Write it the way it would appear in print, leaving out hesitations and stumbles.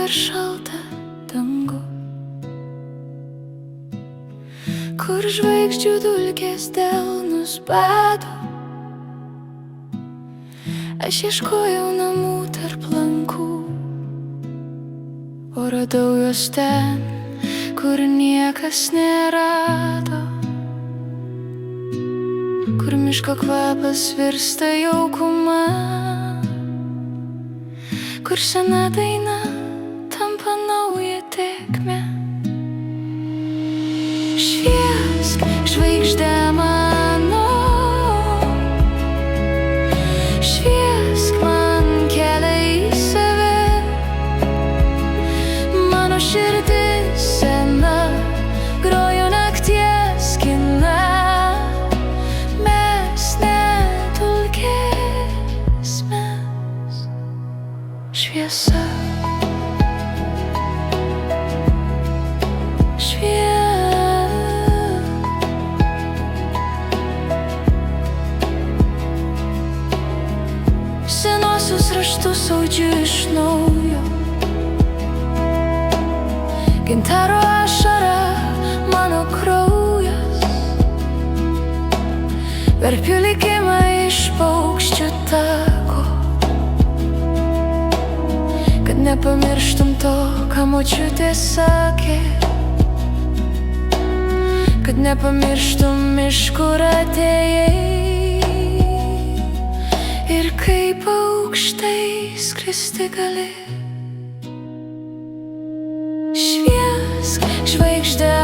per šaltą dangų, kur žvaigždžių dulkės delnus bado. Aš ieškojau namų tarp lankų, o radau juos ten, kur niekas nerado, kur miško kvapas virsta jaukuma, kur sena daina tampa nauja tėkme. Šviesk, žvaigžde mano, šviesk man kelią į save. Mano širdis sena grojo nakties kiną, mes ne dulkės, mes šviesa. Senuosius raštus audžiu iš naujo, gintaro ašara mano kraujas, verpiu likimą iš paukščių tako, kad nepamirštum to, ką močiutė sakė, kad nepamirštum iš kur atėjai ir kaip aukštai skristi gali. Šviesk, žvaigžde